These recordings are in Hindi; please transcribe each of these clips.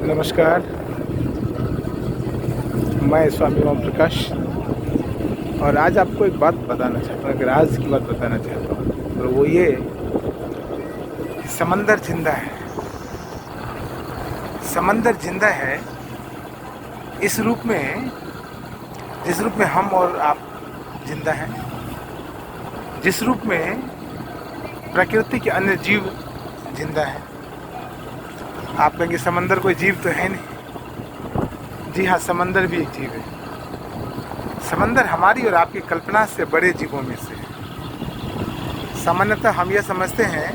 नमस्कार, मैं स्वामी ओम प्रकाश और आज आपको एक बात बताना चाहता हूँ, एक राज की बात बताना चाहता हूँ और वो ये कि समंदर जिंदा है। समंदर जिंदा है इस रूप में, जिस रूप में हम और आप जिंदा हैं, जिस रूप में प्रकृति के अन्य जीव जिंदा हैं। आप कहेंगे समंदर कोई जीव तो है नहीं। जी हाँ, समंदर भी एक जीव है। समंदर हमारी और आपकी कल्पना से बड़े जीवों में से है। सामान्यतः हम यह समझते हैं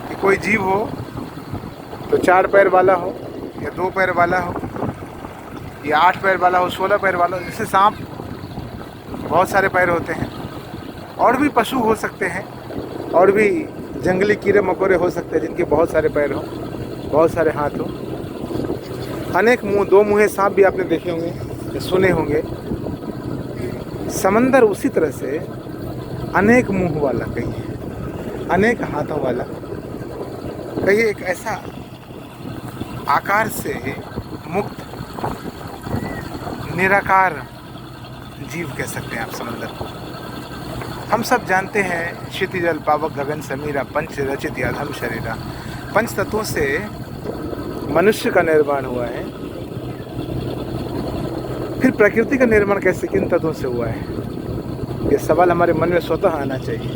कि कोई जीव हो तो 4 पैर वाला हो या 2 पैर वाला हो या 8 पैर वाला हो, 16 पैर वाला हो। जैसे सांप बहुत सारे पैर होते हैं, और भी पशु हो सकते हैं, और भी जंगली कीड़े मकोड़े हो सकते हैं जिनके बहुत सारे पैर हों, बहुत सारे हाथ हो, अनेक मुंह, 2 मुँहे सांप भी आपने देखे होंगे या सुने होंगे। समंदर उसी तरह से अनेक मुंह वाला, कहिए अनेक हाथों वाला, कहिए एक ऐसा आकार से मुक्त निराकार जीव कह सकते हैं आप समंदर को। हम सब जानते हैं क्षितिजल पावक गगन समीरा पंच रचित याधम शरीरा। पंच तत्वों से मनुष्य का निर्माण हुआ है। फिर प्रकृति का निर्माण कैसे, किन तत्वों से हुआ है, ये सवाल हमारे मन में स्वतः आना चाहिए।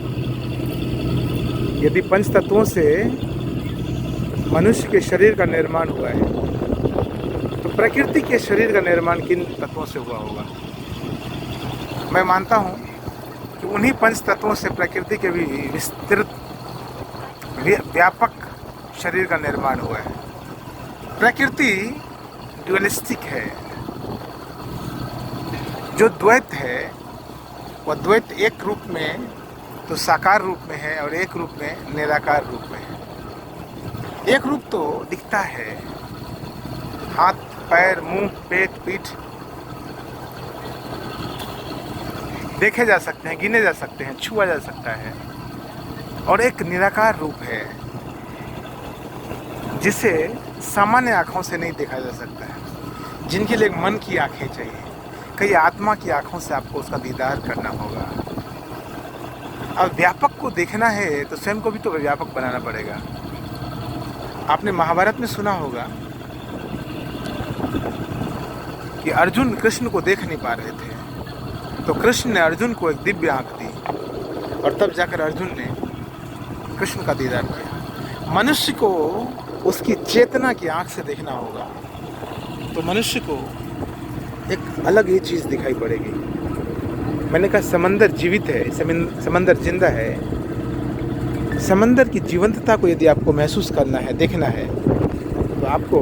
यदि पंच तत्वों से मनुष्य के शरीर का निर्माण हुआ है तो प्रकृति के शरीर का निर्माण किन तत्वों से हुआ होगा। मैं मानता हूँ कि उन्हीं पंच तत्वों से प्रकृति के भी विस्तृत व्यापक शरीर का निर्माण हुआ है। प्रकृति ड्युअलिस्टिक है। जो द्वैत है वह द्वैत एक रूप में तो साकार रूप में है और एक रूप में निराकार रूप में है। एक रूप तो दिखता है, हाथ पैर मुंह पेट पीठ देखे जा सकते हैं, गिने जा सकते हैं, छुआ जा सकता है। और एक निराकार रूप है जिसे सामान्य आँखों से नहीं देखा जा सकता है, जिनके लिए मन की आँखें चाहिए, कई आत्मा की आँखों से आपको उसका दीदार करना होगा। अब व्यापक को देखना है तो स्वयं को भी तो व्यापक बनाना पड़ेगा। आपने महाभारत में सुना होगा कि अर्जुन कृष्ण को देख नहीं पा रहे थे, तो कृष्ण ने अर्जुन को एक दिव्य आँख दी और तब जाकर अर्जुन ने कृष्ण का दीदार किया। मनुष्य को उसकी चेतना की आंख से देखना होगा तो मनुष्य को एक अलग ही चीज़ दिखाई पड़ेगी। मैंने कहा समंदर जीवित है, समंदर जिंदा है। समंदर की जीवंतता को यदि आपको महसूस करना है, देखना है, तो आपको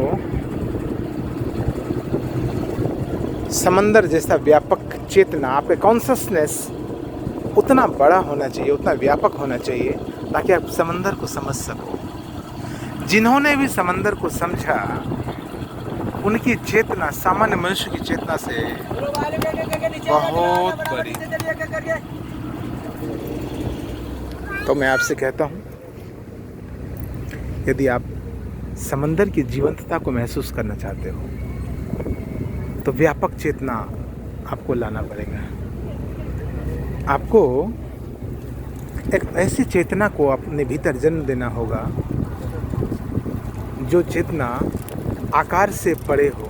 समंदर जैसा व्यापक चेतना, आपका कॉन्शसनेस उतना बड़ा होना चाहिए, उतना व्यापक होना चाहिए ताकि आप समंदर को समझ सको। जिन्होंने भी समंदर को समझा उनकी चेतना सामान्य मनुष्य की चेतना से बहुत बड़ी। तो मैं आपसे कहता हूँ, यदि आप समंदर की जीवंतता को महसूस करना चाहते हो तो व्यापक चेतना आपको लाना पड़ेगा। आपको एक ऐसी चेतना को अपने भीतर जन्म देना होगा जो चेतना आकार से परे हो,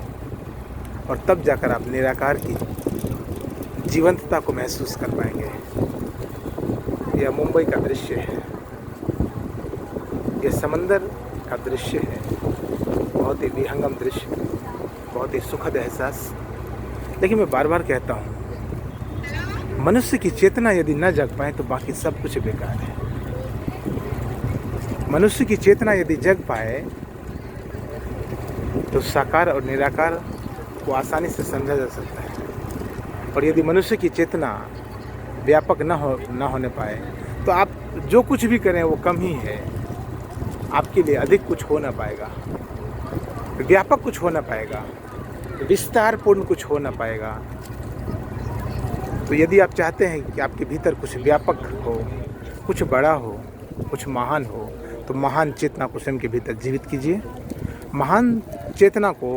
और तब जाकर आप निराकार की जीवंतता को महसूस कर पाएंगे। यह मुंबई का दृश्य है, यह समंदर का दृश्य है, बहुत ही विहंगम दृश्य, बहुत ही सुखद एहसास। लेकिन मैं बार बार कहता हूँ, मनुष्य की चेतना यदि न जग पाए तो बाकी सब कुछ बेकार है। मनुष्य की चेतना यदि जग पाए तो साकार और निराकार को आसानी से समझा जा सकता है। और यदि मनुष्य की चेतना व्यापक न होने पाए तो आप जो कुछ भी करें वो कम ही है, आपके लिए अधिक कुछ हो ना पाएगा, व्यापक कुछ हो ना पाएगा, विस्तारपूर्ण कुछ हो ना पाएगा। तो यदि आप चाहते हैं कि आपके भीतर कुछ व्यापक हो, कुछ बड़ा हो, कुछ महान हो, तो महान चेतना को स्वयं के भीतर जीवित कीजिए। महान चेतना को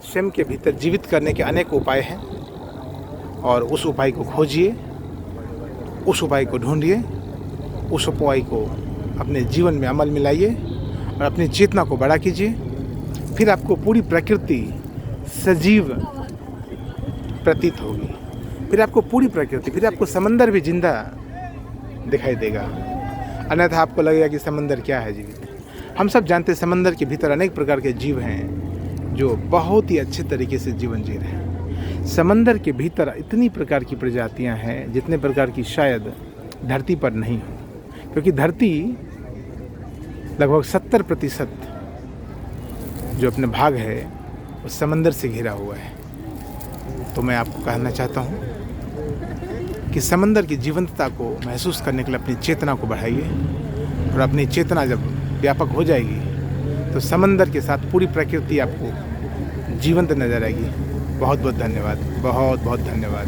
स्वयं के भीतर जीवित करने के अनेक उपाय हैं और उस उपाय को खोजिए, उस उपाय को ढूंढिए, उस उपाय को अपने जीवन में अमल में लाइए और अपनी चेतना को बड़ा कीजिए। फिर आपको पूरी प्रकृति सजीव प्रतीत होगी, फिर आपको पूरी प्रकृति, फिर आपको समंदर भी जिंदा दिखाई देगा। अन्यथा आपको लगेगा कि समंदर क्या है जीवित। हम सब जानते हैं समंदर के भीतर अनेक प्रकार के जीव हैं जो बहुत ही अच्छे तरीके से जीवन जी रहे हैं। समंदर के भीतर इतनी प्रकार की प्रजातियां हैं जितने प्रकार की शायद धरती पर नहीं हो, क्योंकि धरती लगभग 70% जो अपने भाग है वो समंदर से घिरा हुआ है। तो मैं आपको कहना चाहता हूँ कि समंदर की जीवंतता को महसूस करने के लिए अपनी चेतना को बढ़ाइए और अपनी चेतना जब व्यापक हो जाएगी तो समंदर के साथ पूरी प्रकृति आपको जीवंत नजर आएगी। बहुत बहुत धन्यवाद, बहुत बहुत धन्यवाद।